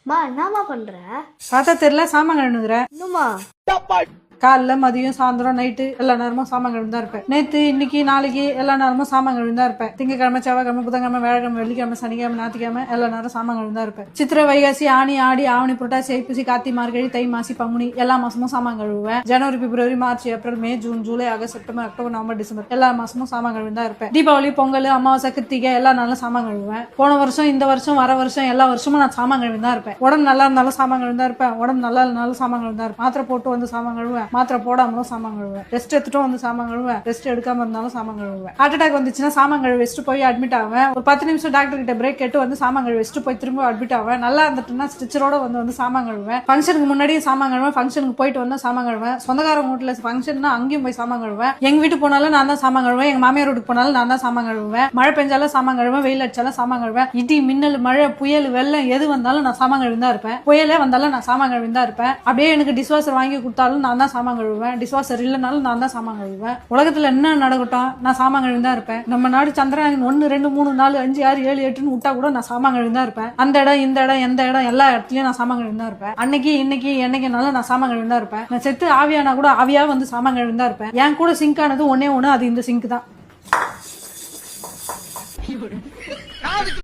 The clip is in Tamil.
மா என்னமா பண்ற? பார்த்தா தெரியல, சாமான் கழுவுறேன். இன்னுமா? காலைல மதியம் சாயந்தரம் நைட்டு எல்லா நேரமும் சாமான் கழுவி தான் இருப்பேன். நேற்று இன்னைக்கு நாளைக்கு எல்லா நேரமும் சாமான் கழுவி தான் இருப்பேன். திங்கக்கிழமை செவ்வாய்க்கிழமை புதன்கிழமை வியாழக்கிழமை வெள்ளிக்கிழமை சனிக்கிழமை ஞாயிற்றுக்கிழமை எல்லா நேரம் சாமான் கழுவி தான் இருப்பேன். சித்திரை வைகாசி ஆனி ஆடி ஆவணி புரட்டாசி ஐப்பசி கார்த்திகை மார்கழி தை மாசி பங்குனி எல்லா மாசமும் சாமான் கழுவுவேன். January February March April May June July August September October November December எல்லா மாசமும் சாமான் கழுவி தான் இருப்பேன். தீபாவளி பொங்கல் அமாவாசை கிருத்திகை எல்லா நாளும் சாமான் கழுவுவேன். போன வருஷம் இந்த வருஷம் வர வருஷம் எல்லா வருஷமும் நான் சாமான் கழுவி தான் இருப்பேன். உடம்பு நல்லா இருந்தாலும் சாமான் கழுவி தான் இருப்பேன். உடம்பு நல்லா இருந்தாலும் சாமான் கழுவி தான் இருப்பேன். மாத்திரை போட்டு வந்து சாமான் கழுவுவேன். மாத்திரை போடாமலும் சாமான் கழுவுவேன். ரெஸ்ட் எடுத்துட்டும் வந்து சாமான் கழுவுவேன். ரெஸ்ட் எடுக்காம இருந்தாலும் சாமான் கழுவுவேன். ஹார்ட் அட்டாக் வந்துச்சுன்னா சாமான் கழுவி வச்சுட்டு போய் அட்மிட் ஆவேன். ஒரு 10 நிமிஷம் டாக்டர் கிட்ட பிரேக் கேட்டு வந்து சாமான் கழுவி வச்சுட்டு போய் திரும்ப அட்மிட் ஆவேன். நல்லா இருந்துட்டுன்னா ஸ்டிச்சரோட வந்து சாமான் கழுவுவேன். ஃபங்க்ஷனுக்கு முன்னாடியே சாமான் கழுவேன். ஃபங்க்ஷனுக்கு போயிட்டு வந்து சாமான் கழுவேன். சொந்தக்காரங்க வீட்டுல ஃபங்க்ஷன்னா அங்கேயும் போய் சாமான் கழுவேன். எங்க வீட்டுக்கு போனாலும் நான் தான் சாமான் கழுவேன். எங்க மாமியார் வீட்டுக்கு போனாலும் நான் தான் சாமான் கழுவுவேன். மழை பெஞ்சாலும் சாமான் கழுவேன். வெயில் அடிச்சாலும் சாமான் கழுவேன். இடி மின்னல் மழை புயல் வெள்ளம் எது வந்தாலும் நான் சாமான் கழுவி தான் இருப்பேன். புயலே வந்தாலும் நான் சாமான் கழுவி தான் இருப்பேன். அப்படியே எனக்கு டிஸ்வாசர் வாங்கி கொடுத்தாலும் நான் தான் சாமான் கழுவுவேன். டிஸ்வாசர் இல்லைனாலும் நான் தான் சாமான் கழுவுவேன். உலகத்துல என்ன நடக்கட்டும் நான் சாமான் கழுவி தான் இருப்பேன். நம்ம நாடு சந்திரயான் 1 2 3 4 5 6 7 8ன்னு விட்டா கூட நான் சாமான் கழுவி தான் இருப்பேன். அந்த இடம் இந்த இடம் எந்த இடம் எல்லா இடத்துலயும் நான் சாமான் கழுவி தான் இருப்பேன். அன்னைக்கு இன்னைக்கு என்னைக்குனாலும் நான் சாமான் கழுவி தான் இருப்பேன். நான் செத்து ஆவியானா கூட ஆவியா வந்து சாமான் கழுவி தான் இருப்பேன். என் கூட சிங்க் ஆனது ஒன்னே ஒண்ணு, அது இந்த சிங்க் தான்.